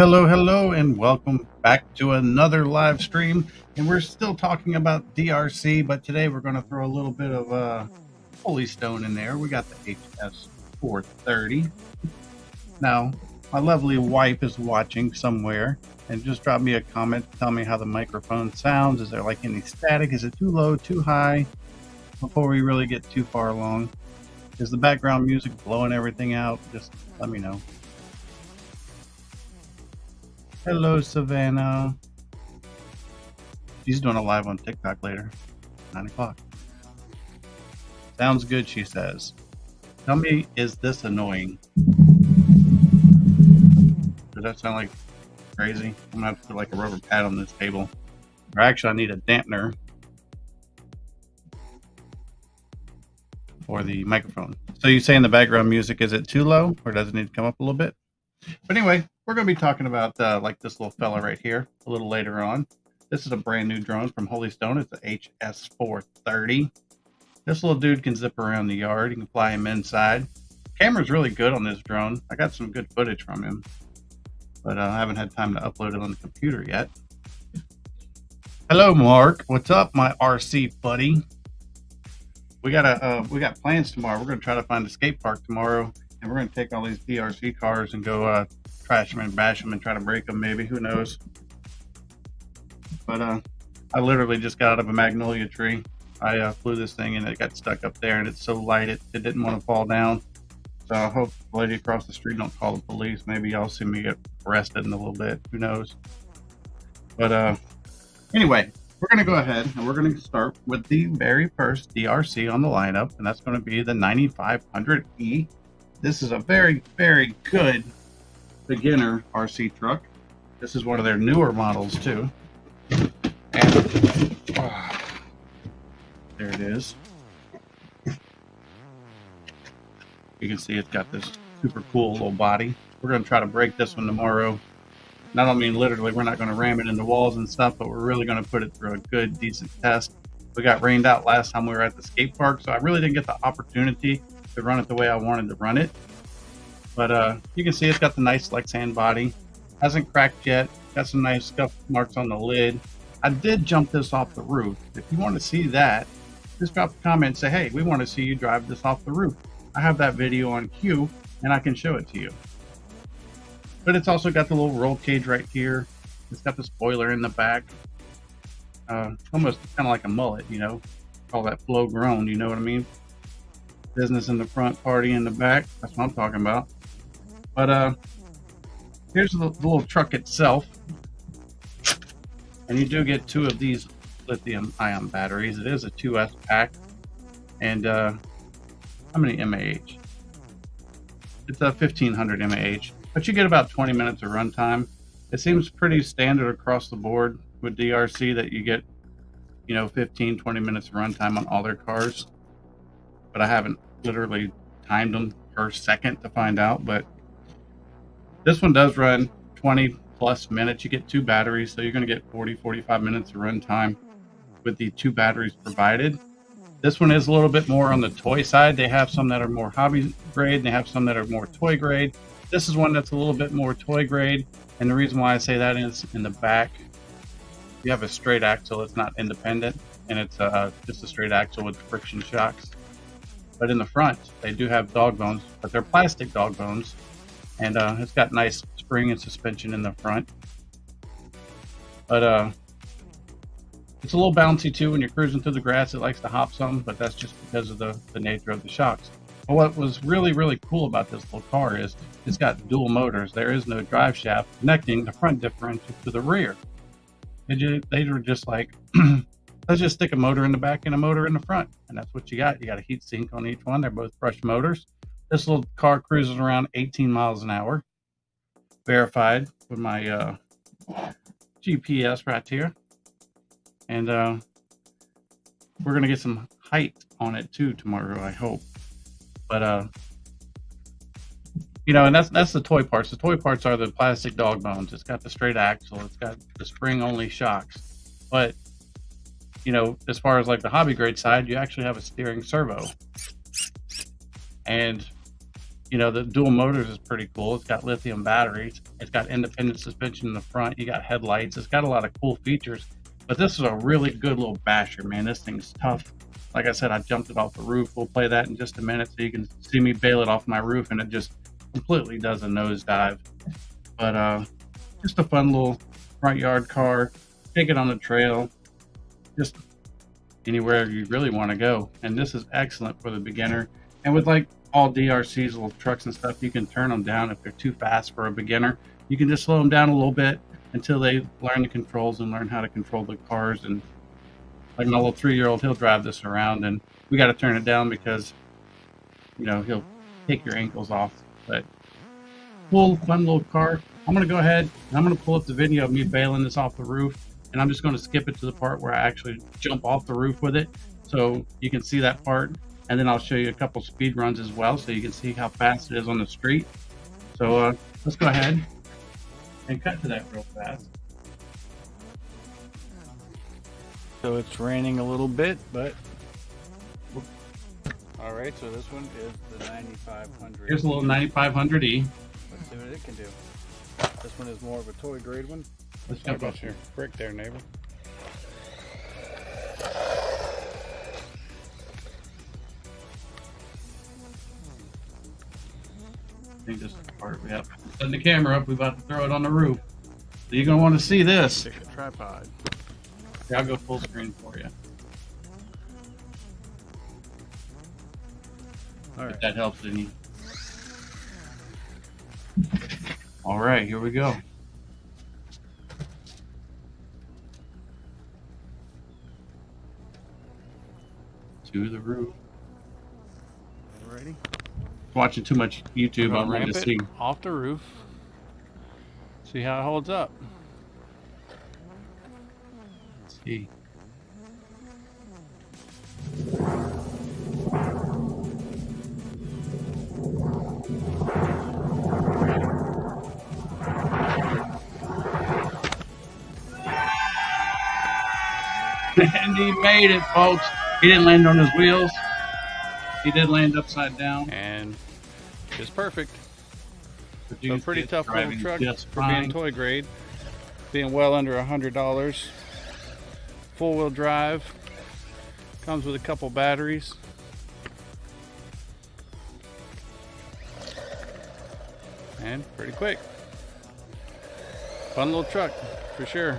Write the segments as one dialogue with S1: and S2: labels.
S1: Hello, and welcome back to another live stream. And we're still talking about DeeRC, but today we're going to throw a little bit of Holy Stone in there. We got the HS430. Now, my lovely wife is watching somewhere, and just drop me a comment, tell me how the microphone sounds. Is there like any static? Is it too low, too high? Before we really get too far along, is the background music blowing everything out? Just let me know. Hello, Savannah. She's doing a live on TikTok later, 9 o'clock. Sounds good, she says. Tell me, is this annoying? Does that sound like crazy? I'm gonna have to put like a rubber pad on this table. Or actually, I need a dampener for the microphone. So you saying the background music, is it too low or does it need to come up a little bit? But anyway, we're going to be talking about like this little fella right here a little later on. This is a brand new drone from Holy Stone. It's the HS430. This little dude can zip around the yard. You can fly him inside. Camera's really good on this drone. I got some good footage from him, but I haven't had time to upload it on the computer yet. Hello, Mark. What's up, my RC buddy? We got plans tomorrow. We're going to try to find a skate park tomorrow. And we're going to take all these DeeRC cars and go trash them and bash them and try to break them, maybe. Who knows? But I literally just got out of a magnolia tree. I flew this thing and it got stuck up there, and it's so light it didn't want to fall down. So I hope the lady across the street don't call the police. Maybe y'all see me get arrested in a little bit. Who knows? But anyway, we're going to go ahead and we're going to start with the very first DeeRC on the lineup, and that's going to be the 9500E. This is a very, very good beginner RC truck. This is one of their newer models too. And there it is. You can see it's got this super cool little body. We're going to try to break this one tomorrow. And I don't mean literally, we're not going to ram it into walls and stuff, but we're really going to put it through a good, decent test. We got rained out last time we were at the skate park, so I really didn't get the opportunity to run it the way I wanted to run it. But you can see it's got the nice Lexan body. Hasn't cracked yet. Got some nice scuff marks on the lid. I did jump this off the roof. If you want to see that, just drop a comment and say, hey, we want to see you drive this off the roof. I have that video on cue and I can show it to you. But it's also got the little roll cage right here. It's got the spoiler in the back. Almost kind of like a mullet, you know. Call that flow grown, you know what I mean? Business in the front, party in the back. That's what I'm talking about. But here's the little truck itself. And you do get 2 of these lithium ion batteries. It is a 2S pack. And how many mAh? It's a 1500 mAh. But you get about 20 minutes of runtime. It seems pretty standard across the board with DeeRC that you get, you know, 15, 20 minutes of runtime on all their cars. But I haven't literally timed them per second to find out. But this one does run 20 plus minutes. You get 2 batteries, so you're going to get 40, 45 minutes of runtime with the 2 batteries provided. This one is a little bit more on the toy side. They have some that are more hobby grade, and they have some that are more toy grade. This is one that's a little bit more toy grade, and the reason why I say that is in the back, you have a straight axle. It's not independent, and it's just a straight axle with friction shocks. But in the front, they do have dog bones, but they're plastic dog bones, and it's got nice spring and suspension in the front. But it's a little bouncy too when you're cruising through the grass. It likes to hop some, but that's just because of the nature of the shocks. But what was really cool about this little car is it's got dual motors. There is no drive shaft connecting the front differential to the rear. They were just like, let's just stick a motor in the back and a motor in the front, and that's what you got. You got a heat sink on each one. They're both brushed motors. This little car cruises around 18 miles an hour, verified with my GPS right here. And we're gonna get some height on it too tomorrow, I hope. But you know, and that's the toy parts. The toy parts are the plastic dog bones. It's got the straight axle. It's got the spring only shocks. But you know, as far as like the hobby grade side, you actually have a steering servo. And you know, the dual motors is pretty cool. It's got lithium batteries. It's got independent suspension in the front. You got headlights. It's got a lot of cool features. But this is a really good little basher, man. This thing's tough. Like I said, I jumped it off the roof. We'll play that in just a minute so you can see me bail it off my roof, and it just completely does a nosedive. But just a fun little front yard car. Take it on the trail. Just anywhere you really want to go. And this is excellent for the beginner. And with like all DeeRC's little trucks and stuff, you can turn them down if they're too fast for a beginner. You can just slow them down a little bit until they learn the controls and learn how to control the cars. And like my little 3-year-old, he'll drive this around, and we got to turn it down because, you know, he'll take your ankles off. But cool, fun little car. I'm going to go ahead and I'm going to pull up the video of me bailing this off the roof, and I'm just going to skip it to the part where I actually jump off the roof with it so you can see that part. And then I'll show you a couple speed runs as well so you can see how fast it is on the street. So let's go ahead and cut to that real fast.
S2: So it's raining a little bit, but all right. So this one is the 9500.
S1: Here's a little 9500E.
S2: Let's see what it can do. This one is more of a toy grade one.
S1: Let's
S2: Sorry
S1: jump
S2: about
S1: up
S2: your brick there, neighbor.
S1: I think this is the part we have. Setting the camera up, we're about to throw it on the roof. So you're gonna want to see this.
S2: Take a tripod.
S1: Here, I'll go full screen for you.
S2: All right.
S1: If that helps any. All right, here we go. To the roof.
S2: Ready?
S1: Watching too much YouTube, I'm ready to see.
S2: Off the roof. See how it holds up.
S1: Let's see. And he made it, folks. He didn't land on his wheels. He did land upside down.
S2: And just perfect. So
S1: So
S2: pretty tough little truck for being toy grade. Being well under $100. Full-wheel drive. Comes with a couple batteries. And pretty quick. Fun little truck for sure.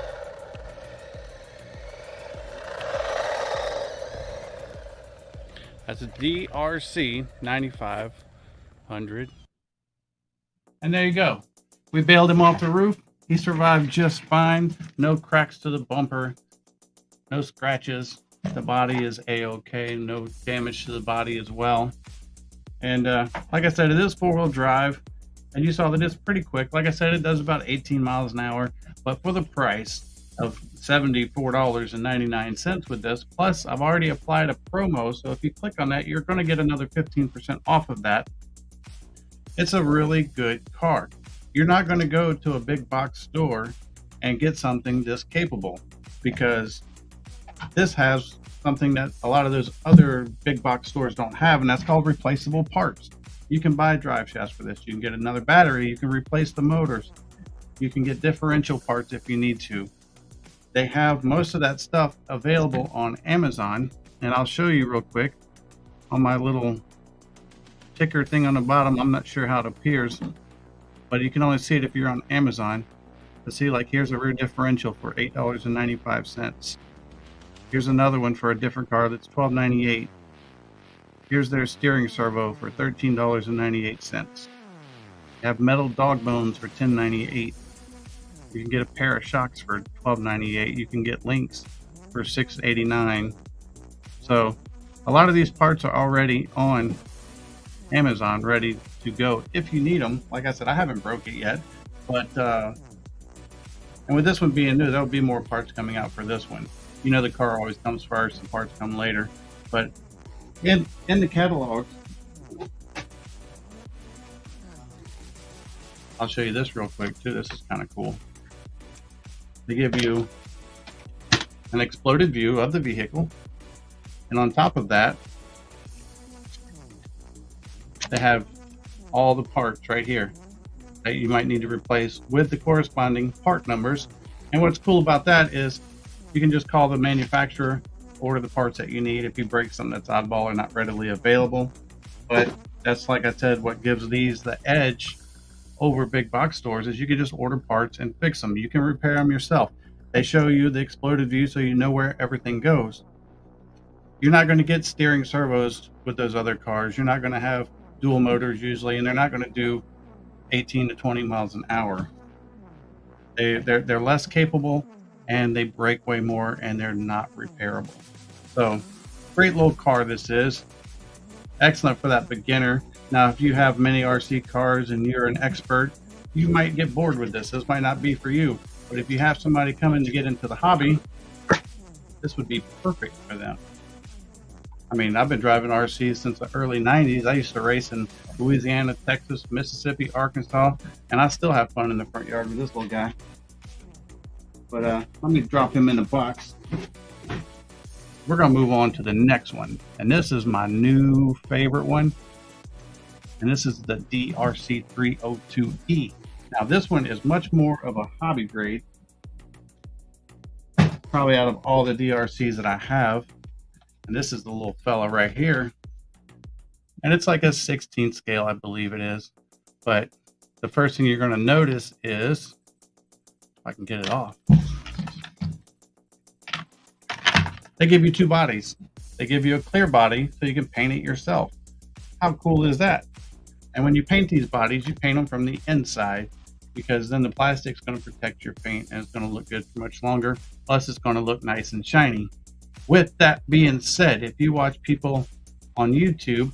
S2: That's a DeeRC 9500.
S1: And there you go. We bailed him off the roof. He survived just fine. No cracks to the bumper. No scratches. The body is A-OK. No damage to the body as well. And like I said, it is 4-wheel drive. And you saw that it's pretty quick. Like I said, it does about 18 miles an hour. But for the price of $74.99 with this, plus I've already applied a promo. So if you click on that, you're going to get another 15% off of that. It's a really good car. You're not going to go to a big box store and get something this capable, because this has something that a lot of those other big box stores don't have, and that's called replaceable parts. You can buy drive shafts for this. You can get another battery. You can replace the motors. You can get differential parts if you need to. They have most of that stuff available on Amazon, and I'll show you real quick on my little ticker thing on the bottom. I'm not sure how it appears, but you can only see it if you're on Amazon. But see, like here's a rear differential for $8.95. Here's another one for a different car that's $12.98. Here's their steering servo for $13.98. You have metal dog bones for $10.98. You can get a pair of shocks for $12.98. You can get links for $6.89. So a lot of these parts are already on Amazon ready to go if you need them. Like I said, I haven't broke it yet, but and with this one being new, there'll be more parts coming out for this one. You know, the car always comes first, the parts come later. But in the catalog, I'll show you this real quick too. This is kind of cool. They give you an exploded view of the vehicle, and on top of that, they have all the parts right here that you might need to replace with the corresponding part numbers. And what's cool about that is you can just call the manufacturer, order the parts that you need if you break something that's oddball or not readily available. But that's, like I said, what gives these the edge over big box stores is you can just order parts and fix them. You can repair them yourself. They show you the exploded view so you know where everything goes. You're not going to get steering servos with those other cars. You're not going to have dual motors usually, and they're not going to do 18 to 20 miles an hour. They're less capable, and they break way more, and they're not repairable. So great little car this is. Excellent for that beginner. Now, if you have many RC cars and you're an expert, you might get bored with this. This might not be for you. But if you have somebody coming to get into the hobby, this would be perfect for them. I mean, I've been driving RCs since the early 90s. I used to race in Louisiana, Texas, Mississippi, Arkansas, and I still have fun in the front yard with this little guy. But let me drop him in the box. We're going to move on to the next one. And this is my new favorite one. And this is the DeeRC 302E. Now, this one is much more of a hobby grade. Probably out of all the DeeRCs that I have. And this is the little fella right here. And it's like a 16 scale, I believe it is. But the first thing you're going to notice is, if I can get it off, they give you two bodies. They give you a clear body so you can paint it yourself. How cool is that? And when you paint these bodies, you paint them from the inside, because then the plastic's going to protect your paint and it's going to look good for much longer. Plus, it's going to look nice and shiny. With that being said, if you watch people on YouTube,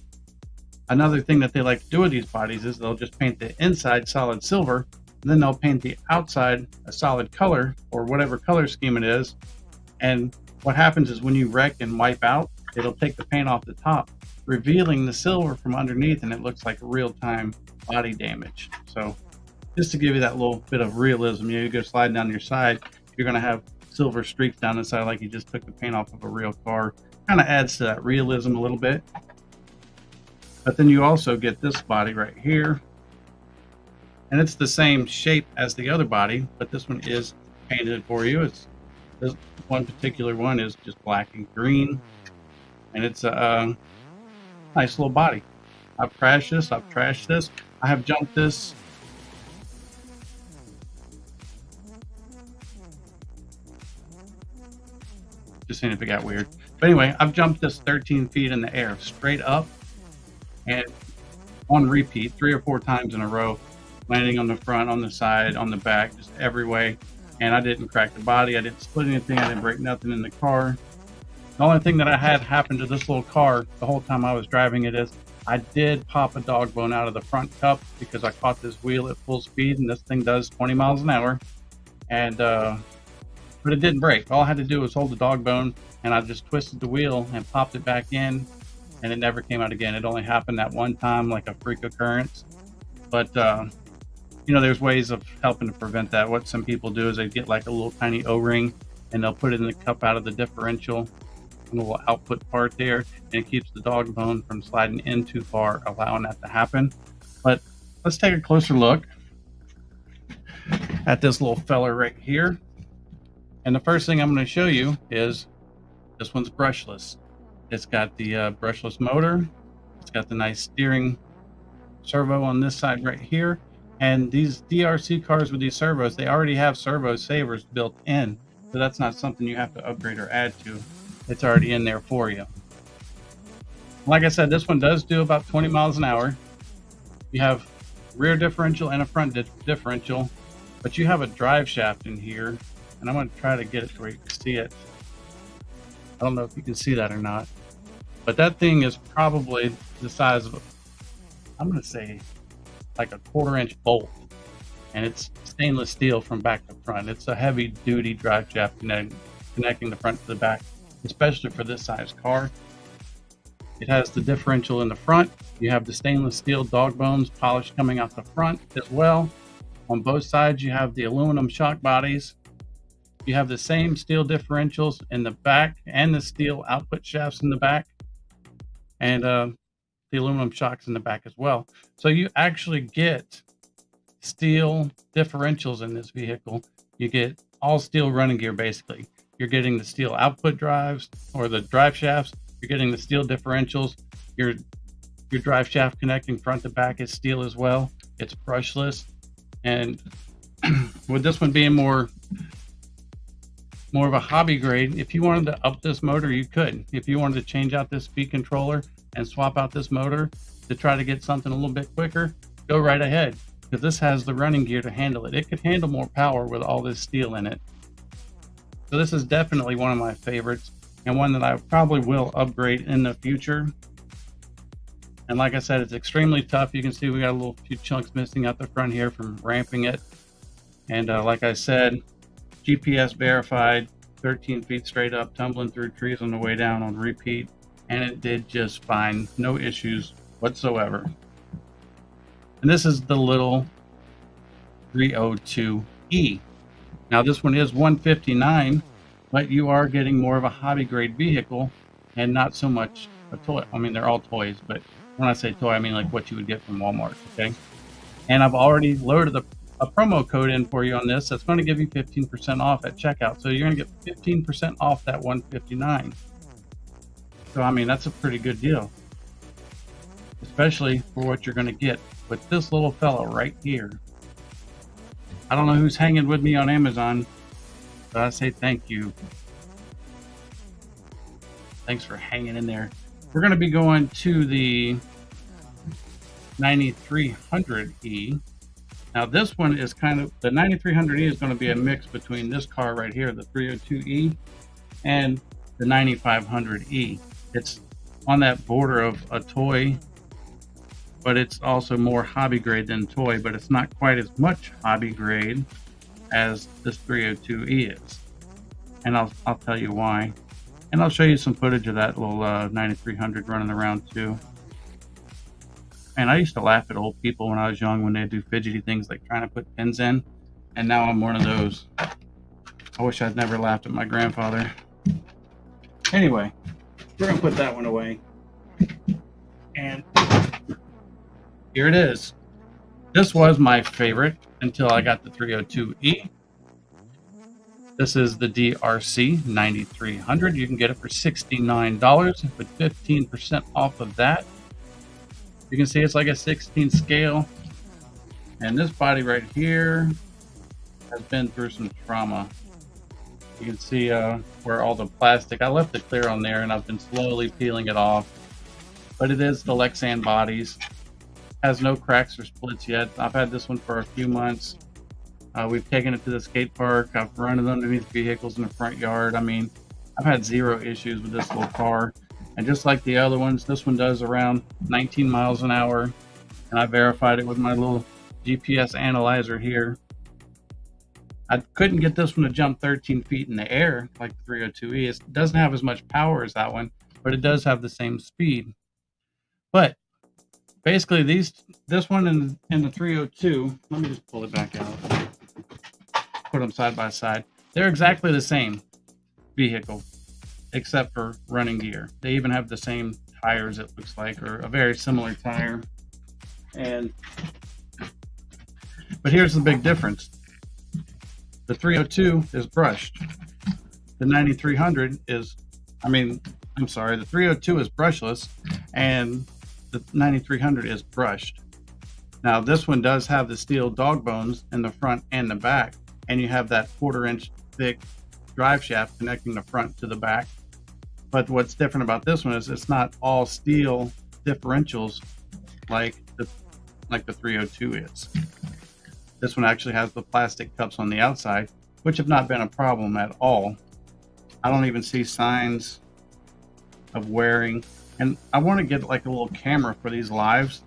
S1: another thing that they like to do with these bodies is they'll just paint the inside solid silver, and then they'll paint the outside a solid color or whatever color scheme it is. And what happens is when you wreck and wipe out, it'll take the paint off the top, revealing the silver from underneath, and it looks like real-time body damage. So just to give you that little bit of realism, you go sliding down your side, you're going to have silver streaks down the side like you just took the paint off of a real car. Kind of adds to that realism a little bit. But then you also get this body right here, and it's the same shape as the other body, but this one is painted for you. This one particular one is just black and green, and it's a nice little body. I've crashed this, I've trashed this, I have jumped this. Just seeing if it got weird. But anyway, I've jumped this 13 feet in the air, straight up, and on repeat, 3 or 4 times in a row, landing on the front, on the side, on the back, just every way. And I didn't crack the body, I didn't split anything, I didn't break nothing in the car. The only thing that I had happen to this little car the whole time I was driving it is I did pop a dog bone out of the front cup because I caught this wheel at full speed, and this thing does 20 miles an hour. And but it didn't break. All I had to do was hold the dog bone, and I just twisted the wheel and popped it back in, and it never came out again. It only happened that one time, like a freak occurrence. But you know, there's ways of helping to prevent that. What some people do is they get like a little tiny O-ring, and they'll put it in the cup out of the differential, a little output part there, and it keeps the dog bone from sliding in too far, allowing that to happen. But let's take a closer look at this little fella right here. And the first thing I'm going to show you is this one's brushless. It's got the brushless motor. It's got the nice steering servo on this side right here. And these DeeRC cars with these servos, they already have servo savers built in. So that's not something you have to upgrade or add to. It's already in there for you. Like I said, this one does do about 20 miles an hour. You have rear differential and a front differential, but you have a drive shaft in here, and I'm going to try to get it to where you can see it. I don't know if you can see that or not, but that thing is probably the size of, I'm going to say, like a 1/4-inch bolt, and it's stainless steel from back to front. It's a heavy duty drive shaft connecting the front to the back, especially for this size car. It has the differential in the front. You have the stainless steel dog bones polished coming out the front as well. On both sides, you have the aluminum shock bodies. You have the same steel differentials in the back and the steel output shafts in the back, and the aluminum shocks in the back as well. So you actually get steel differentials in this vehicle. You get all steel running gear basically. You're getting the steel output drives or the drive shafts. You're getting the steel differentials. Your drive shaft connecting front to back is steel as well. It's brushless, and with this one being more of a hobby grade, if you wanted to up this motor, you could. If you wanted to change out this speed controller and swap out this motor to try to get something a little bit quicker, go right ahead, because this has the running gear to handle it. It could handle more power with all this steel in it. So this is definitely one of my favorites, and one that I probably will upgrade in the future. And like I said, it's extremely tough. You can see we got a little few chunks missing out the front here from ramping it. And like I said, GPS verified, 13 feet straight up, tumbling through trees on the way down on repeat, and it did just fine. No issues whatsoever. And this is the little 302E. Now this one is 159, but you are getting more of a hobby grade vehicle and not so much a toy. I mean, they're all toys, but when I say toy, I mean like what you would get from Walmart, okay? And I've already loaded a promo code in for you on this that's going to give you 15% off at checkout. So you're going to get 15% off that 159. So I mean, that's a pretty good deal, especially for what you're going to get with this little fellow right here. I don't know who's hanging with me on Amazon, but I say thank you. Thanks for hanging in there. We're going to be going to the 9300E. Now this one is kind of, the 9300E is going to be a mix between this car right here, the 302E, and the 9500E. It's on that border of a toy, but it's also more hobby grade than toy, but it's not quite as much hobby grade as this 302E is. And I'll tell you why. And I'll show you some footage of that little 9300 running around too. And I used to laugh at old people when I was young when they do fidgety things like trying to put pins in. And now I'm one of those. I wish I'd never laughed at my grandfather. Anyway, we're going to put that one away. And here it is. This was my favorite until I got the 302E. This is the DeeRC 9300. You can get it for $69 with 15% off of that. You can see it's like a 16 scale. And this body right here has been through some trauma. You can see where all the plastic, I left it clear on there and I've been slowly peeling it off. But it is the Lexan bodies. Has no cracks or splits yet. I've had this one for a few months. We've taken it to the skate park. I've run it underneath vehicles in the front yard. I mean, I've had zero issues with this little car. And just like the other ones, this one does around 19 miles an hour. And I verified it with my little GPS analyzer here. I couldn't get this one to jump 13 feet in the air like the 302E. It doesn't have as much power as that one, but it does have the same speed. But basically, this one and the 302, let me just pull it back out. Put them side by side. They're exactly the same vehicle, except for running gear. They even have the same tires, it looks like, or a very similar tire. But here's the big difference. The 302 is brushed. The 9300 is, the 302 is brushless, and the 9300 is brushed. Now this one does have the steel dog bones in the front and the back, and you have that 1/4-inch thick drive shaft connecting the front to the back. But what's different about this one is it's not all steel differentials like the 302 is. This one actually has the plastic cups on the outside, which have not been a problem at all. I don't even see signs of wearing. And I want to get like a little camera for these lives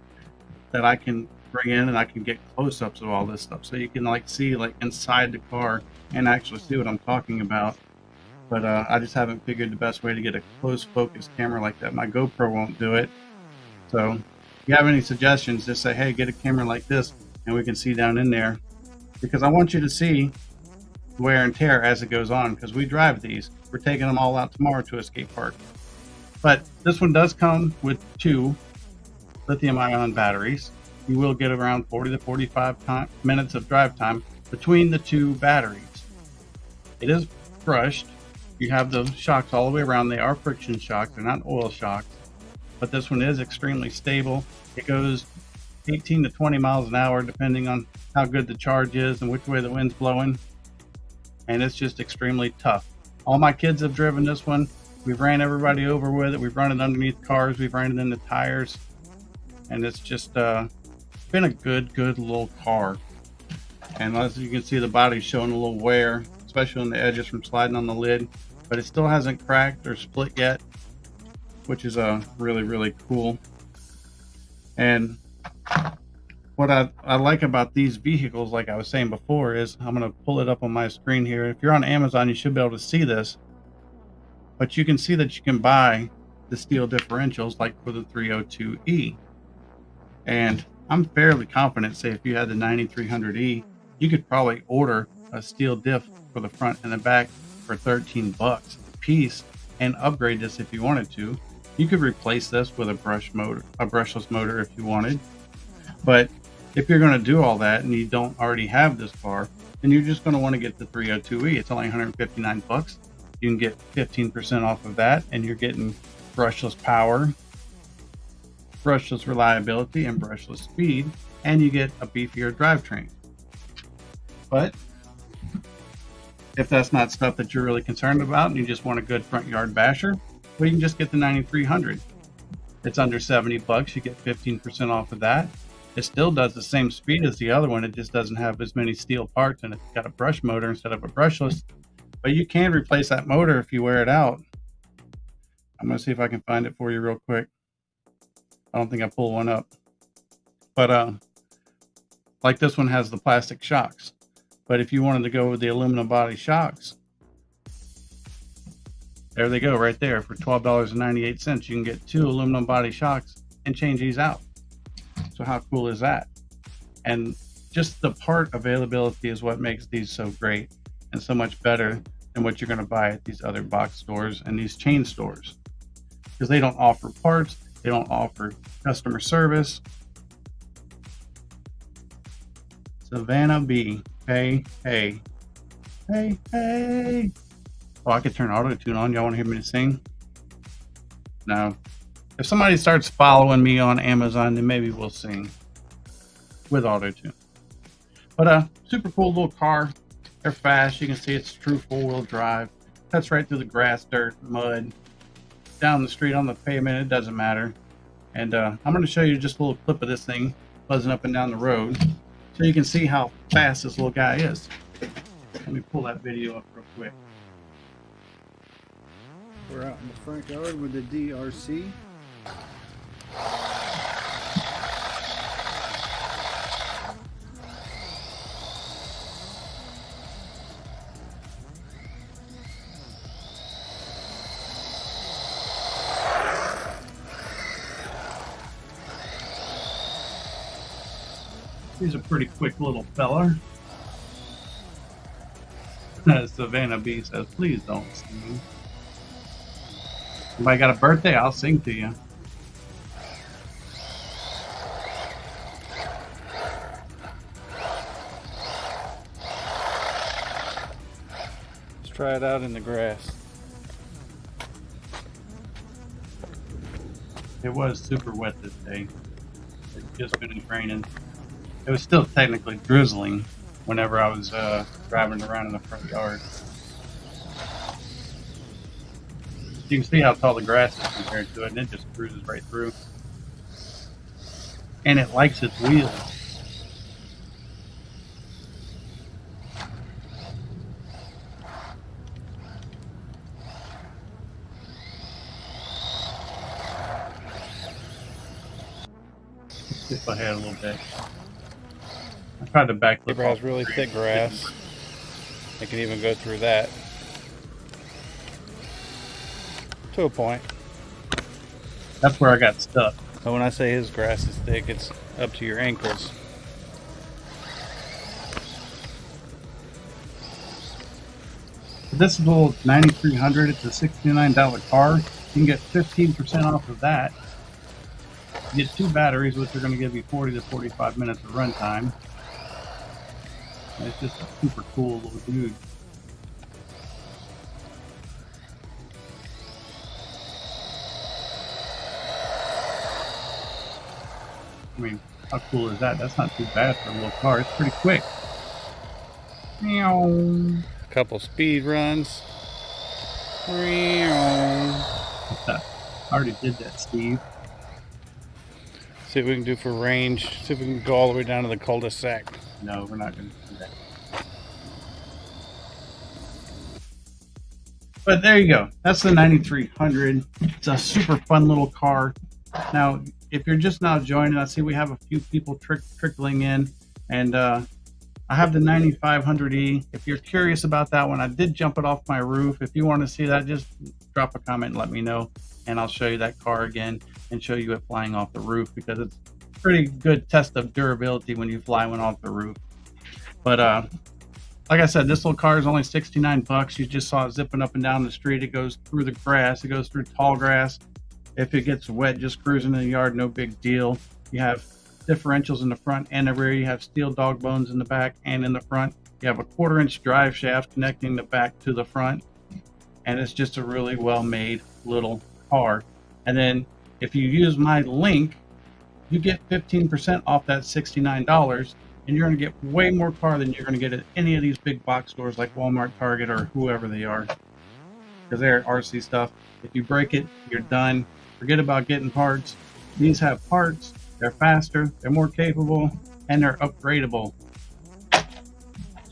S1: that I can bring in, and I can get close-ups of all this stuff, so you can like see like inside the car and actually see what I'm talking about. But I just haven't figured the best way to get a close focus camera like that. My GoPro won't do it. So if you have any suggestions, just say, hey, get a camera like this and we can see down in there, because I want you to see wear and tear as it goes on, because we drive these. We're taking them all out tomorrow to a skate park. But this one does come with 2 lithium-ion batteries. You will get around 40 to 45 minutes of drive time between the 2 batteries. It is brushed. You have the shocks all the way around. They are friction shocks. They're not oil shocks. But this one is extremely stable. It goes 18 to 20 miles an hour depending on how good the charge is and which way the wind's blowing. And it's just extremely tough. All my kids have driven this one. We've ran everybody over with it. We've run it underneath cars. We've ran it in the tires. And it's just been a good little car. And as you can see, the body's showing a little wear, especially on the edges from sliding on the lid. But it still hasn't cracked or split yet, which is really cool. And what I like about these vehicles, like I was saying before, is I'm going to pull it up on my screen here. If you're on Amazon, you should be able to see this. But you can see that you can buy the steel differentials like for the 302E. And I'm fairly confident, say if you had the 9300E, you could probably order a steel diff for the front and the back for $13 a piece and upgrade this if you wanted to. You could replace this with a brushless motor if you wanted. But if you're going to do all that and you don't already have this car, then you're just going to want to get the 302E. It's only $159. You can get 15% off of that, and you're getting brushless power, brushless reliability, and brushless speed, and you get a beefier drivetrain. But if that's not stuff that you're really concerned about and you just want a good front yard basher, well, you can just get the 9300. It's under $70. You get 15% off of that. It still does the same speed as the other one. It just doesn't have as many steel parts, and it's got a brush motor instead of a brushless. But you can replace that motor if you wear it out. I'm going to see if I can find it for you real quick. I don't think I pulled one up. But like this one has the plastic shocks. But if you wanted to go with the aluminum body shocks, there they go right there. For $12.98, you can get 2 aluminum body shocks and change these out. So how cool is that? And just the part availability is what makes these so great and so much better than what you're going to buy at these other box stores and these chain stores, because they don't offer parts, they don't offer customer service. Savannah B, hey. Oh, I could turn auto tune on. Y'all want to hear me sing? No. If somebody starts following me on Amazon, then maybe we'll sing with auto tune. But super cool little car. They're fast. You can see it's true 4-wheel drive. Cuts right through the grass, dirt, mud, down the street, on the pavement. It doesn't matter. And I'm going to show you just a little clip of this thing buzzing up and down the road, so you can see how fast this little guy is. Let me pull that video up real quick.
S3: We're out in the front yard with the DeeRC.
S1: He's a pretty quick little fella. Savannah B says, please don't sing. Somebody got a birthday? I'll sing to you.
S2: Let's try it out in the grass.
S1: It was super wet this day. It's just finished raining. It was still technically drizzling whenever I was driving around in the front yard. You can see how tall the grass is compared to it, and it just cruises right through. And it likes its wheels. Skip ahead a little bit. I tried to back.
S2: It has really thick grass. It can even go through that. To a point.
S1: That's where I got stuck.
S2: But when I say his grass is thick, it's up to your ankles.
S1: This is a little 9300. It's a $69 car. You can get 15% off of that. You get 2 batteries, which are going to give you 40 to 45 minutes of runtime. It's just a super cool little dude. I mean, how cool is that? That's not too bad for a little car. It's pretty quick. Meow.
S2: Couple speed runs.
S1: I already did that, Steve.
S2: See what we can do for range. See if we can go all the way down to the cul-de-sac.
S1: No, we're not going to do that. But there you go. That's the 9300. It's a super fun little car. Now, if you're just now joining, I see we have a few people trickling in, and I have the 9500E. If you're curious about that one, I did jump it off my roof. If you want to see that, just drop a comment and let me know, and I'll show you that car again and show you it flying off the roof, because it's a pretty good test of durability when you fly one off the roof. But like I said, this little car is only 69 bucks. You just saw it zipping up and down the street. It goes through the grass. It goes through tall grass. If it gets wet, just cruising in the yard, no big deal. You have differentials in the front and the rear. You have steel dog bones in the back and in the front. You have a 1/4-inch drive shaft connecting the back to the front. And it's just a really well-made little car. And then if you use my link, you get 15% off that $69. And you're going to get way more car than you're going to get at any of these big box stores like Walmart, Target, or whoever they are. Because they're RC stuff. If you break it, you're done. Forget about getting parts. These have parts. They're faster. They're more capable. And they're upgradable.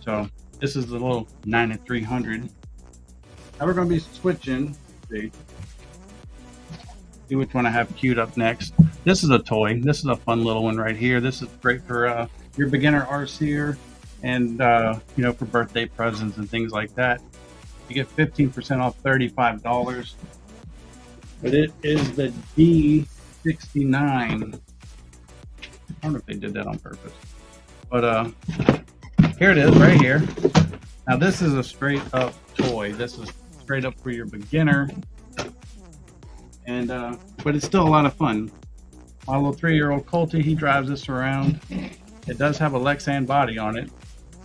S1: So this is the little 9300. Now we're going to be switching. See which one I have queued up next. This is a toy. This is a fun little one right here. This is great for your beginner RCer and you know, for birthday presents and things like that. You get 15% off $35. But it is the D69. I don't know if they did that on purpose. But here it is right here. Now this is a straight up toy. This is straight up for your beginner. And but it's still a lot of fun. My little 3-year-old Colty, he drives this around. It does have a Lexan body on it,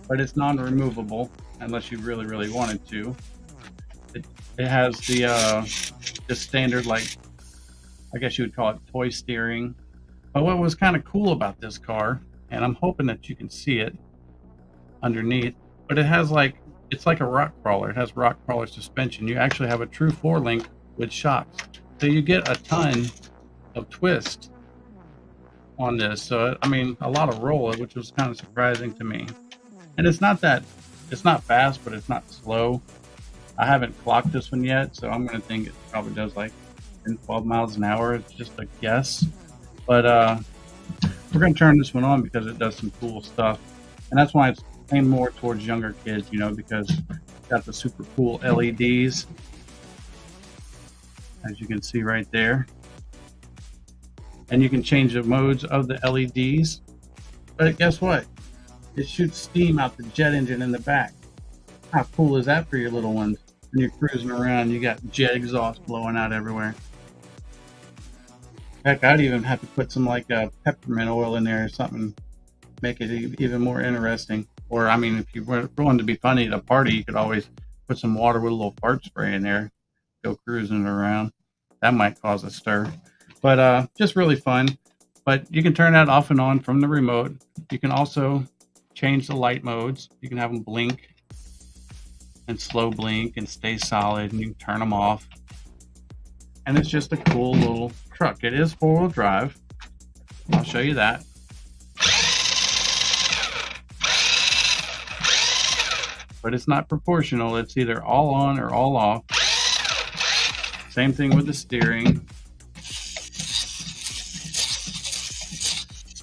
S1: but it's non-removable unless you really, really wanted to. It has the standard, like, I guess you would call it toy steering. But what was kind of cool about this car, and I'm hoping that you can see it underneath, but it has it's like a rock crawler. It has rock crawler suspension. You actually have a true 4-link with shocks. So you get a ton of twist on this. So, I mean, a lot of roll, which was kind of surprising to me. And it's not fast, but it's not slow. I haven't clocked this one yet, so I'm going to think it probably does like 10, 12 miles an hour. It's just a guess. But we're going to turn this one on because it does some cool stuff. And that's why it's aimed more towards younger kids, you know, because it's got the super cool LEDs, as you can see right there. And you can change the modes of the LEDs. But guess what? It shoots steam out the jet engine in the back. How cool is that for your little ones? When you're cruising around, you got jet exhaust blowing out everywhere. Heck, I'd even have to put some peppermint oil in there or something, make it even more interesting. Or, I mean, if you were wanting to be funny at a party, you could always put some water with a little fart spray in there, go cruising around. That might cause a stir. But just really fun. But you can turn that off and on from the remote. You can also change the light modes. You can have them blink and slow blink and stay solid, and you can turn them off. And it's just a cool little truck. It is 4-wheel drive. I'll show you that. But it's not proportional. It's either all on or all off. Same thing with the steering.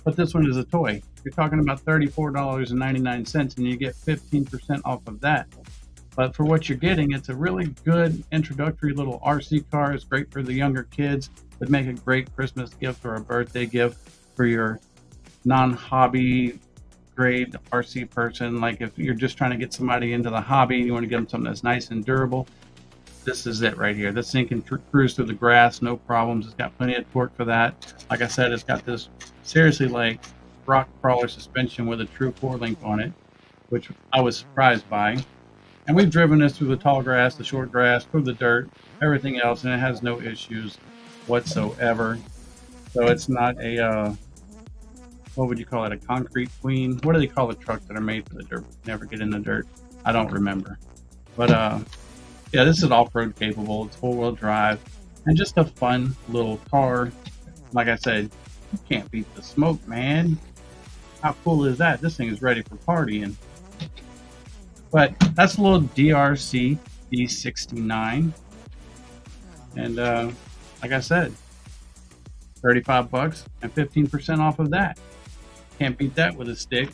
S1: But this one is a toy. You're talking about $34.99, and you get 15% off of that. But for what you're getting, it's a really good introductory little RC car. It's great for the younger kids. It'd make a great Christmas gift or a birthday gift for your non-hobby grade RC person. Like if you're just trying to get somebody into the hobby and you want to give them something that's nice and durable, this is it right here. This thing can cruise through the grass, no problems. It's got plenty of torque for that. Like I said, it's got this seriously like rock crawler suspension with a true 4-link on it, which I was surprised by. And we've driven this through the tall grass, the short grass, through the dirt, everything else, and it has no issues whatsoever. So it's not a what would you call it, a concrete queen? What do they call the trucks that are made for the dirt, never get in the dirt? I don't remember. But yeah, this is off-road capable. It's 4-wheel drive and just a fun little car. Like I said, you can't beat the smoke, man. How cool is that? This thing is ready for partying. But that's a little DeeRC D69. And like I said, 35 bucks and 15% off of that. Can't beat that with a stick.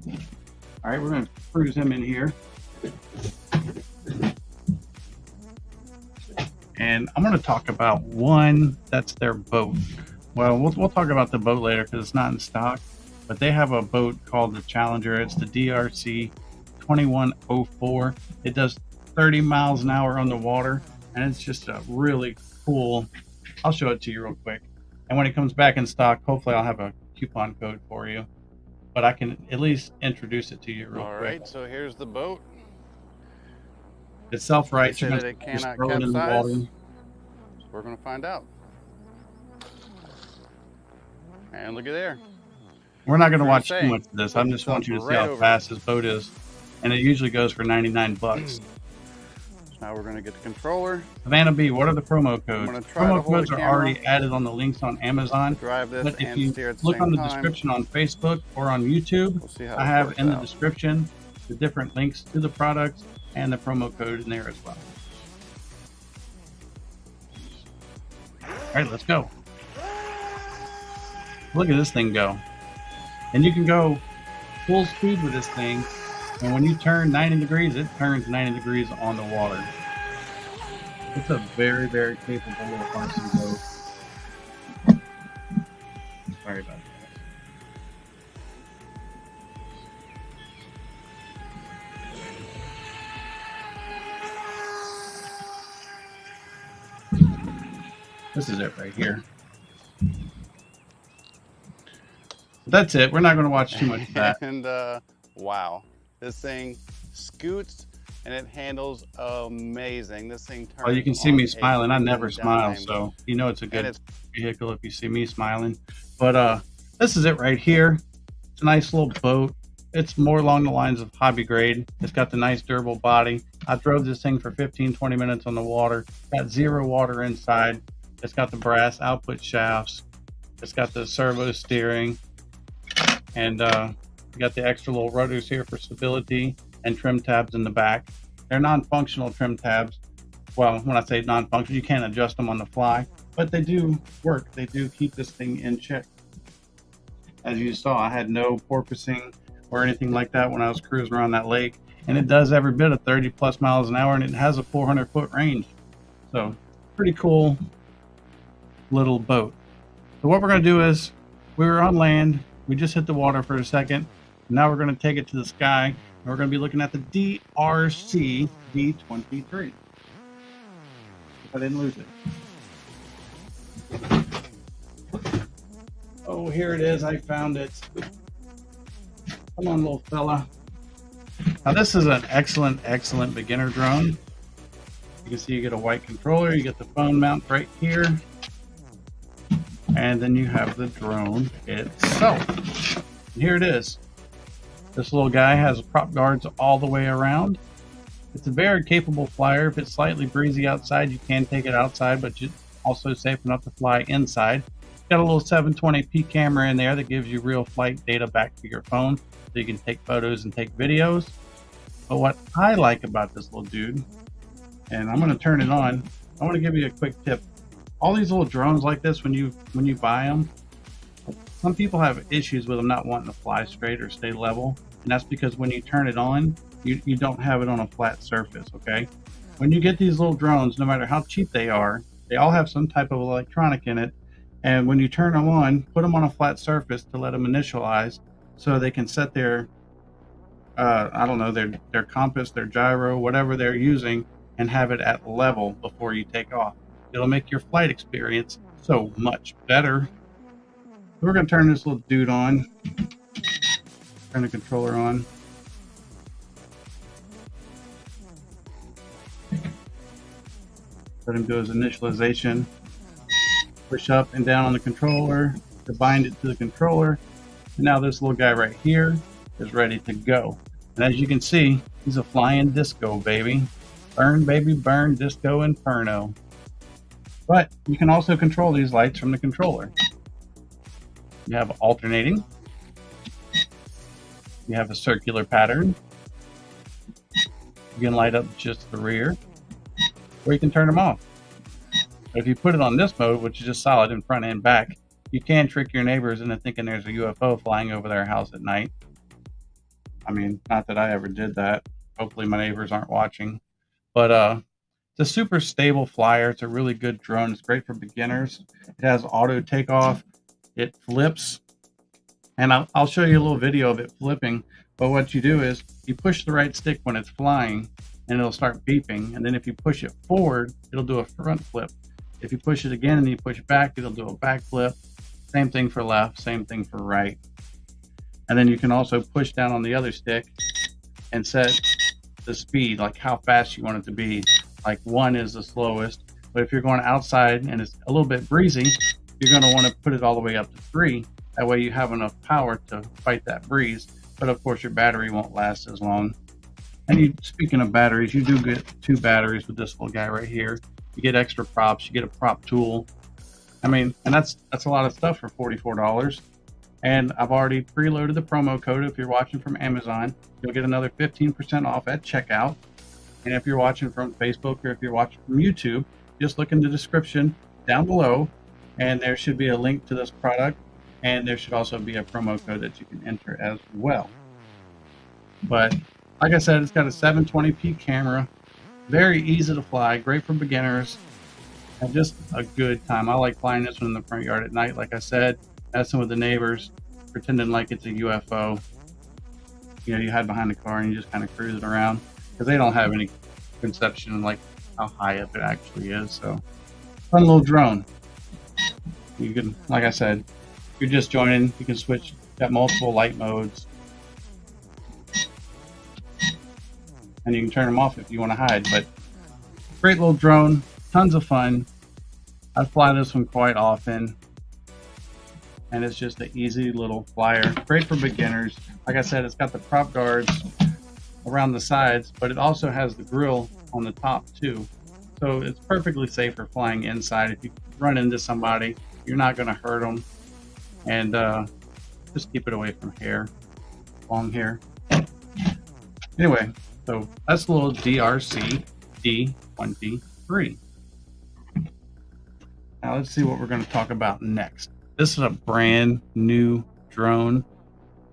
S1: All right, we're going to cruise him in here. And I'm going to talk about one that's their boat. Well, we'll talk about the boat later because it's not in stock. But they have a boat called the Challenger. It's the DeeRC 2104. It does 30 miles an hour on the water. And it's just a really cool. I'll show it to you real quick. And when it comes back in stock, hopefully I'll have a coupon code for you. But I can at least introduce it to you real quick.
S2: All right, so here's the boat.
S1: It's self-right.
S2: They say that it cannot capsize. We're going to find out. And look at there.
S1: We're not going to watch too much of this. I just want you to see how fast this boat is. And it usually goes for 99 bucks.
S2: Now we're going to get the controller.
S1: Savannah B, what are the promo codes? Promo codes are already added on the links on Amazon. But if you look on the description on Facebook or on YouTube, I have in the description the different links to the products and the promo code in there as well. All right, let's go. Look at this thing go. And you can go full speed with this thing. And when you turn 90 degrees, it turns 90 degrees on the water. It's a very, very capable little RC boat. Sorry about that. This is it right here. That's it. We're not going to watch too much of that.
S2: And wow. This thing scoots and it handles amazing. This thing turns.
S1: Oh, you can see me smiling. I never smile, so you know it's a good vehicle if you see me smiling. But this is it right here. It's a nice little boat. It's more along the lines of hobby grade. It's got the nice durable body. I drove this thing for 15-20 minutes on the water. Got 0 water inside. It's got the brass output shafts. It's got the servo steering. And we got the extra little rotors here for stability and trim tabs in the back. They're non-functional trim tabs. Well, when I say non-functional, you can't adjust them on the fly, but they do work. They do keep this thing in check. As you saw, I had no porpoising or anything like that when I was cruising around that lake. And it does every bit of 30 plus miles an hour, and it has a 400-foot range. So pretty cool little boat. So what we're going to do is, we were on land. We just hit the water for a second. Now we're going to take it to the sky, and we're going to be looking at the DeeRC D23. If I didn't lose it. Oh, here it is. I found it. Come on, little fella. Now this is an excellent, excellent beginner drone. You can see you get a white controller. You get the phone mount right here. And then you have the drone itself. And here it is. This little guy has prop guards all the way around. It's a very capable flyer. If it's slightly breezy outside, you can take it outside, but it's also safe enough to fly inside. Got a little 720p camera in there that gives you real flight data back to your phone, so you can take photos and take videos. But what I like about this little dude, and I'm going to turn it on, I want to give you a quick tip. All these little drones like this, when you buy them, some people have issues with them not wanting to fly straight or stay level, and that's because when you turn it on, you don't have it on a flat surface. Okay, when you get these little drones, no matter how cheap they are, they all have some type of electronic in it, and when you turn them on, put them on a flat surface to let them initialize, so they can set their I don't know, their compass, their gyro, whatever they're using, and have it at level before you take off. It'll make your flight experience so much better. We're going to turn this little dude on. Turn the controller on. Let him do his initialization. Push up and down on the controller to bind it to the controller. And now this little guy right here is ready to go. And as you can see, he's a flying disco, baby. Burn, baby, burn, disco inferno. But you can also control these lights from the controller. You have alternating. You have a circular pattern. You can light up just the rear, or you can turn them off. But if you put it on this mode, which is just solid in front and back, you can trick your neighbors into thinking there's a UFO flying over their house at night. I mean, not that I ever did that. Hopefully my neighbors aren't watching. But it's a super stable flyer. It's a really good drone. It's great for beginners. It has auto takeoff. It flips. And I'll show you a little video of it flipping. But what you do is you push the right stick when it's flying, and it'll start beeping. And then if you push it forward, it'll do a front flip. If you push it again and you push back, it'll do a back flip. Same thing for left, same thing for right. And then you can also push down on the other stick and set the speed, like how fast you want it to be. Like 1 is the slowest, but if you're going outside and it's a little bit breezy, you're going to want to put it all the way up to 3. That way you have enough power to fight that breeze. But of course your battery won't last as long. And speaking of batteries, you do get 2 batteries with this little guy right here. You get extra props, you get a prop tool. I mean, and that's a lot of stuff for $44. And I've already preloaded the promo code. If you're watching from Amazon, you'll get another 15% off at checkout. And if you're watching from Facebook or if you're watching from YouTube, just look in the description down below, and there should be a link to this product, and there should also be a promo code that you can enter as well. But like I said, it's got a 720p camera, very easy to fly, great for beginners, and just a good time. I like flying this one in the front yard at night, like I said, messing with the neighbors, pretending like it's a UFO. You know, you hide behind the car and you just kind of cruise it around, because they don't have any conception of like how high up it actually is. So fun little drone. You can, like I said, if you're just joining, you can switch, got multiple light modes, and you can turn them off if you want to hide. But great little drone, tons of fun. I fly this one quite often, and it's just an easy little flyer, great for beginners. Like I said, it's got the prop guards around the sides, but it also has the grill on the top too, so it's perfectly safe for flying inside. If you run into somebody, you're not going to hurt them. And just keep it away from hair, long hair. Anyway, so that's a little DeeRC D23. Now let's see what we're going to talk about next. This is a brand new drone,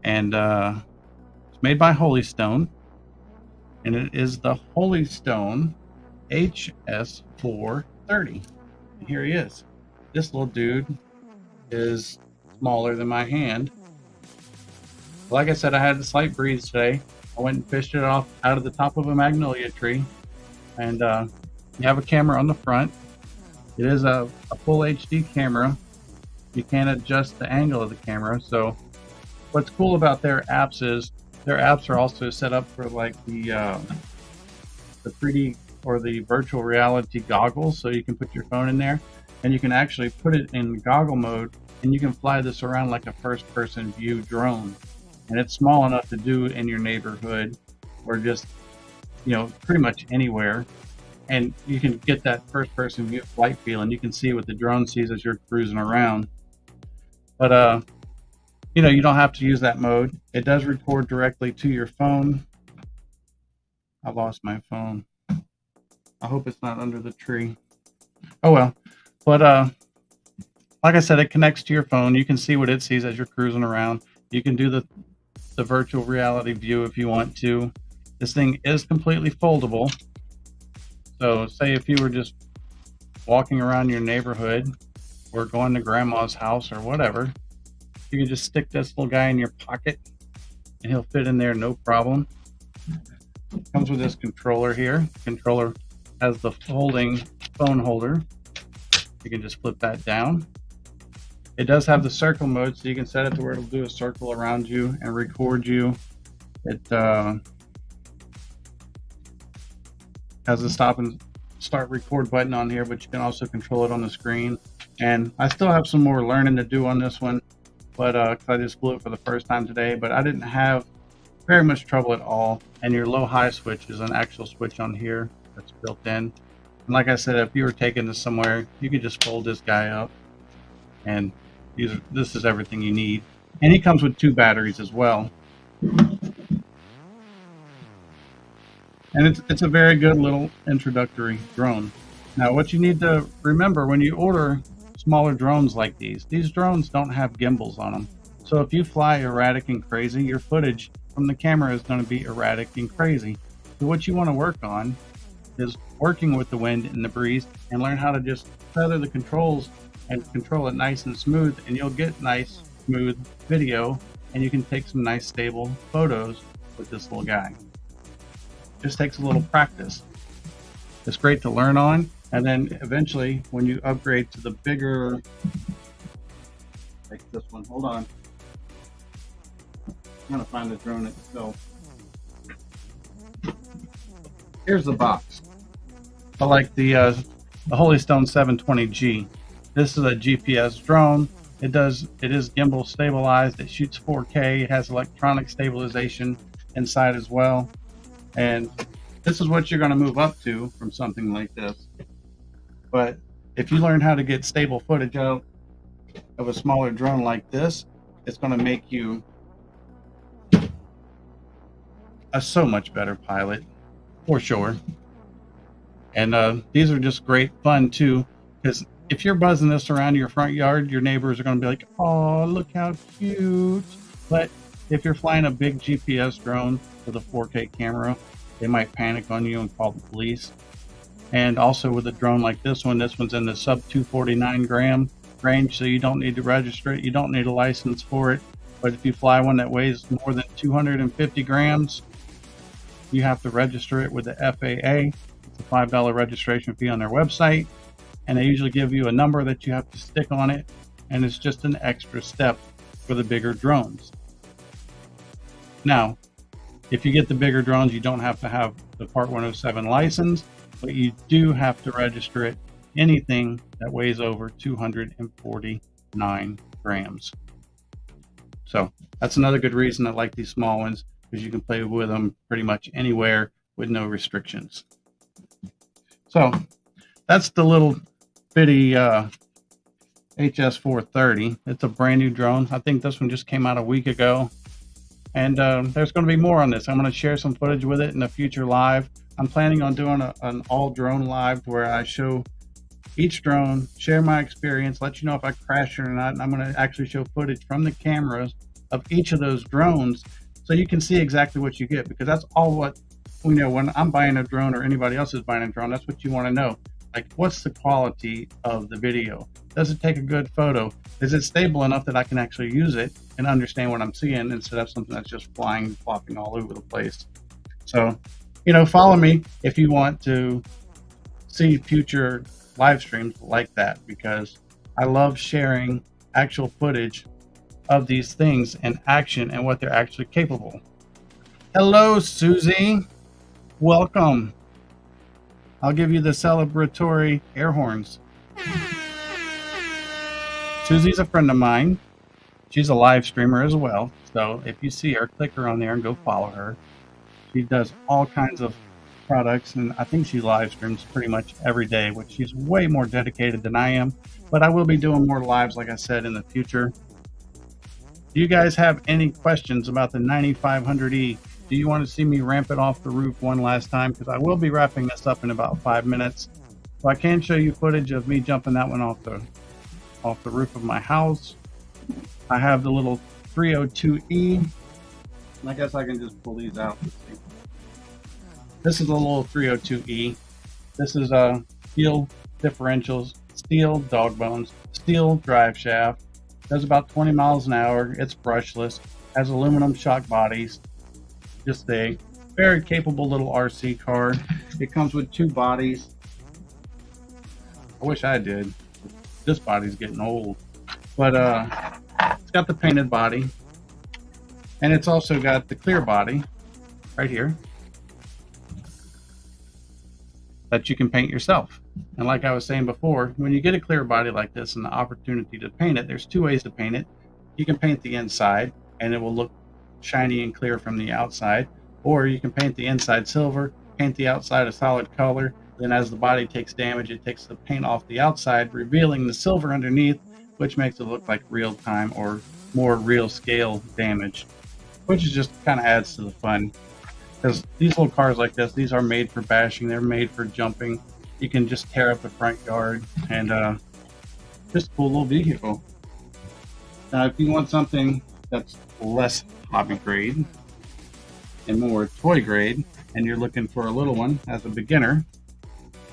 S1: and it's made by Holystone, and it is the Holystone HS430. And here he is. This little dude is smaller than my hand. Like I said, I had a slight breeze today. I went and fished it off out of the top of a magnolia tree, and you have a camera on the front. It is a full HD camera. You can adjust the angle of the camera. So what's cool about their apps is their apps are also set up for like the 3D or the virtual reality goggles, so you can put your phone in there and you can actually put it in goggle mode, and you can fly this around like a first-person view drone. And it's small enough to do in your neighborhood or just, pretty much anywhere. And you can get that first-person view flight feel, and you can see what the drone sees as you're cruising around. But you don't have to use that mode. It does record directly to your phone. I lost my phone. I hope it's not under the tree. Oh well. But like I said, it connects to your phone. You can see what it sees as you're cruising around. You can do the virtual reality view if you want to. This thing is completely foldable. So say if you were just walking around your neighborhood or going to grandma's house or whatever, you can just stick this little guy in your pocket and he'll fit in there no problem. Comes with this controller here. Controller has the folding phone holder. You can just flip that down. It does have the circle mode, so you can set it to where it'll do a circle around you and record you. It has the stop and start record button on here, but you can also control it on the screen. And I still have some more learning to do on this one, but I just flew it for the first time today, but I didn't have very much trouble at all. And your low high switch is an actual switch on here that's built in. And like I said, if you were taking this somewhere, you could just fold this guy up, and this is everything you need. And he comes with 2 batteries as well. And it's a very good little introductory drone. Now, what you need to remember when you order smaller drones like these drones don't have gimbals on them. So if you fly erratic and crazy, your footage from the camera is going to be erratic and crazy. So what you want to work on is working with the wind and the breeze, and learn how to just feather the controls and control it nice and smooth, and you'll get nice smooth video, and you can take some nice stable photos with this little guy. Just takes a little practice. It's great to learn on, and then eventually when you upgrade to the bigger, like this one, hold on, I'm gonna find the drone itself. Here's the box. I like the Holystone 720G. This is a GPS drone. It is gimbal stabilized. It shoots 4K. It has electronic stabilization inside as well. And this is what you're going to move up to from something like this. But if you learn how to get stable footage out of a smaller drone like this, it's going to make you a so much better pilot, for sure. And these are just great fun too, because if you're buzzing this around your front yard, your neighbors are going to be like, oh, look how cute. But if you're flying a big GPS drone with a 4K camera, they might panic on you and call the police. And also with a drone like this one's in the sub 249 gram range, so you don't need to register it. You don't need a license for it. But if you fly one that weighs more than 250 grams, you have to register it with the FAA. It's a $5 registration fee on their website, and they usually give you a number that you have to stick on it, and it's just an extra step for the bigger drones. Now, if you get the bigger drones, you don't have to have the Part 107 license, but you do have to register it anything that weighs over 249 grams. So that's another good reason I like these small ones, because you can play with them pretty much anywhere with no restrictions. So that's the little bitty HS430. It's a brand new drone. I think this one just came out a week ago. And there's going to be more on this. I'm going to share some footage with it in a future live. I'm planning on doing an all drone live where I show each drone, share my experience, let you know if I crash or not. And I'm going to actually show footage from the cameras of each of those drones, so you can see exactly what you get, because that's all what we know when I'm buying a drone or anybody else is buying a drone. That's what you want to know. Like, what's the quality of the video? Does it take a good photo? Is it stable enough that I can actually use it and understand what I'm seeing instead of something that's just flying, flopping all over the place? So, follow me if you want to see future live streams like that, because I love sharing actual footage of these things in action and what they're actually capable. Hello, Susie. Welcome. I'll give you the celebratory air horns. Susie's a friend of mine. She's a live streamer as well. So if you see her, click her on there and go follow her. She does all kinds of products, and I think she live streams pretty much every day, which she's way more dedicated than I am. But I will be doing more lives, like I said, in the future. Do you guys have any questions about the 9500E? Do you want to see me ramp it off the roof one last time? Because I will be wrapping this up in about 5 minutes. So I can show you footage of me jumping that one off the roof of my house. I have the little 302E. And I guess I can just pull these out. This is a little 302E. This is steel differentials, steel dog bones, steel drive shaft. Does about 20 miles an hour. It's brushless. Has aluminum shock bodies. Just a very capable little RC car. It comes with 2 bodies. I wish I did. This body's getting old. But it's got the painted body. And it's also got the clear body right here that you can paint yourself. And like I was saying before, when you get a clear body like this and the opportunity to paint it, there's 2 ways to paint it. You can paint the inside and it will look shiny and clear from the outside, or you can paint the inside silver, paint the outside a solid color. Then as the body takes damage, it takes the paint off the outside, revealing the silver underneath, which makes it look like real time or more real scale damage, which is just kind of adds to the fun. Because these little cars like this, these are made for bashing. They're made for jumping. You can just tear up the front yard, and just a cool little vehicle. Now, if you want something that's less hobby grade and more toy grade, and you're looking for a little one as a beginner,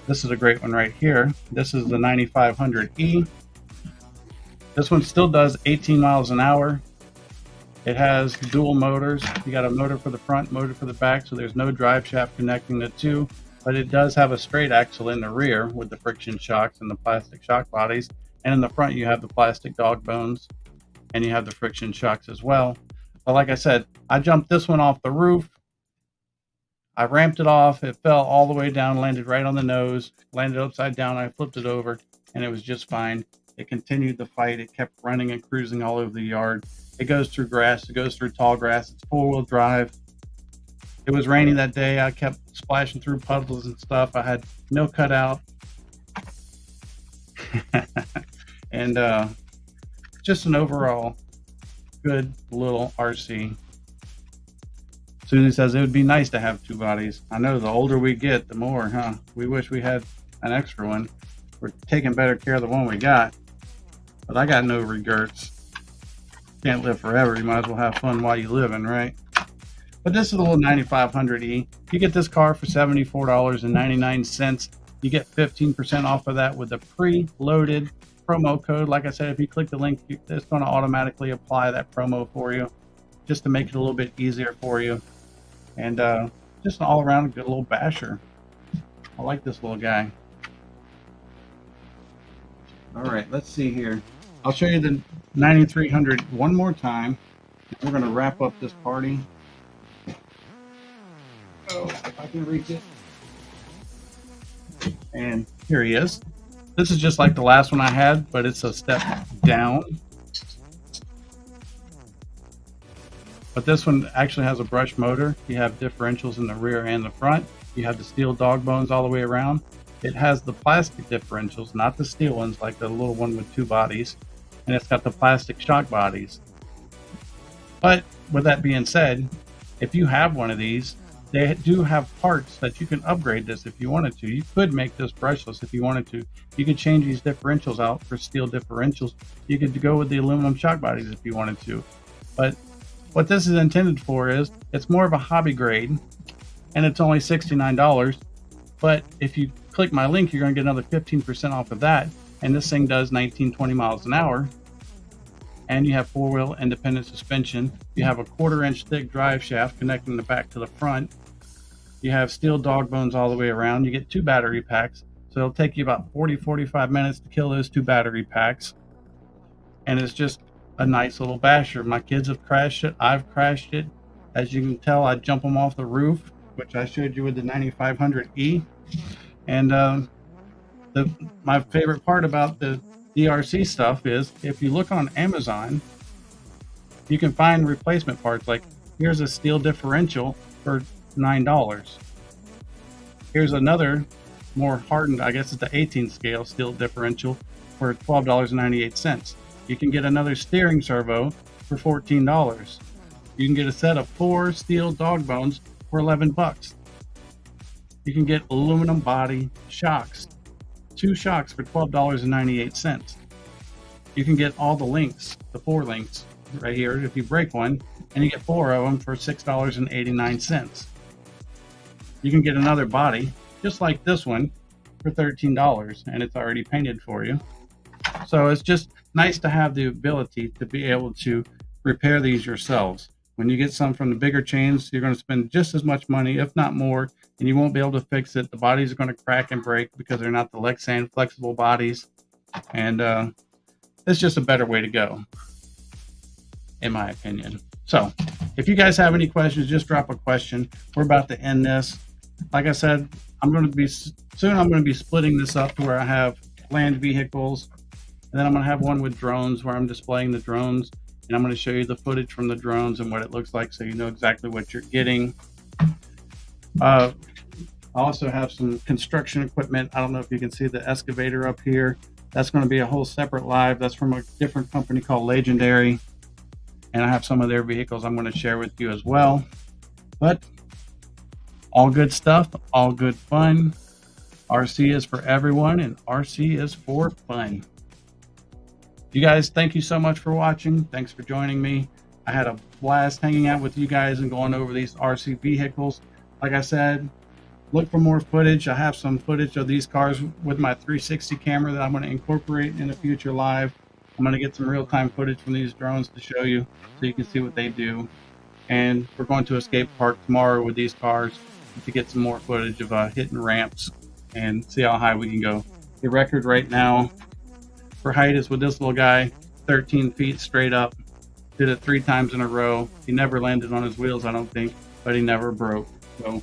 S1: this is a great one right here. This is the 9500E. This one still does 18 miles an hour. It has dual motors. You got a motor for the front, motor for the back, so there's no drive shaft connecting the two, but it does have a straight axle in the rear with the friction shocks and the plastic shock bodies. And in the front, you have the plastic dog bones, and you have the friction shocks as well. But like I said, I jumped this one off the roof. I ramped it off. It fell all the way down, landed right on the nose, landed upside down. I flipped it over, and it was just fine. It continued the fight. It kept running and cruising all over the yard. It goes through grass. It goes through tall grass. It's 4-wheel drive. It was rainy that day. I kept splashing through puddles and stuff. I had no cutout. And just an overall good little RC. Susie says it would be nice to have 2 bodies. I know the older we get, the more, huh? We wish we had an extra one. We're taking better care of the one we got. But I got no regrets. Can't live forever. You might as well have fun while you living, right? But this is a little 9500E. You get this car for $74.99. You get 15% off of that with the pre-loaded promo code. Like I said, if you click the link, it's going to automatically apply that promo for you, just to make it a little bit easier for you. And just an all-around good little basher. I like this little guy. All right, let's see here. I'll show you the 9300 one more time. We're going to wrap up this party. Oh, if I can reach it. And here he is. This is just like the last one I had, but it's a step down. But this one actually has a brush motor. You have differentials in the rear and the front. You have the steel dog bones all the way around. It has the plastic differentials, not the steel ones like the little one with 2 bodies. And it's got the plastic shock bodies. But with that being said, if you have one of these, they do have parts that you can upgrade this if you wanted to. You could make this brushless if you wanted to. You could change these differentials out for steel differentials. You could go with the aluminum shock bodies if you wanted to. But what this is intended for is, it's more of a hobby grade, and it's only $69. But if you click my link, you're going to get another 15% off of that. And this thing does 19-20 miles an hour. And you have 4-wheel independent suspension. You have a 1/4-inch thick drive shaft connecting the back to the front. You have steel dog bones all the way around. You get 2 battery packs. So it'll take you about 40-45 minutes to kill those 2 battery packs. And it's just a nice little basher. My kids have crashed it. I've crashed it. As you can tell, I jump them off the roof, which I showed you with the 9500E. And my favorite part about the DeeRC stuff is if you look on Amazon, you can find replacement parts. Like here's a steel differential for $9. Here's another more hardened, I guess it's the 18 scale steel differential for $12.98. You can get another steering servo for $14. You can get a set of 4 steel dog bones for $11. You can get aluminum body shocks, 2 shocks for $12.98. You can get all the links, the 4 links right here if you break one, and you get 4 of them for $6.89. You can get another body just like this one for $13, and it's already painted for you. So it's just nice to have the ability to be able to repair these yourselves. When you get some from the bigger chains, you're going to spend just as much money, if not more, and you won't be able to fix it. The bodies are going to crack and break because they're not the Lexan flexible bodies, and it's just a better way to go, in my opinion. So if you guys have any questions, just drop a question. We're about to end this. Like I said, I'm going to be splitting this up to where I have land vehicles, and then I'm going to have one with drones where I'm displaying the drones, and I'm going to show you the footage from the drones and what it looks like so you know exactly what you're getting. I also have some construction equipment. I don't know if you can see the excavator up here. That's going to be a whole separate live. That's from a different company called Legendary, and I have some of their vehicles I'm going to share with you as well. But all good stuff, all good fun. RC is for everyone, and RC is for fun. You guys, thank you so much for watching. Thanks for joining me. I had a blast hanging out with you guys and going over these RC vehicles. Like I said, look for more footage. I have some footage of these cars with my 360 camera that I'm going to incorporate in a future live. I'm going to get some real-time footage from these drones to show you so you can see what they do. And we're going to Escape Park tomorrow with these cars to get some more footage of hitting ramps and see how high we can go. The record right now for height is with this little guy, 13 feet straight up. Did it 3 times in a row. He never landed on his wheels, I don't think, but he never broke. So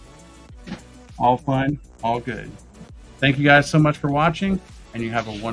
S1: all fun, all good. Thank you guys so much for watching, and you have a wonderful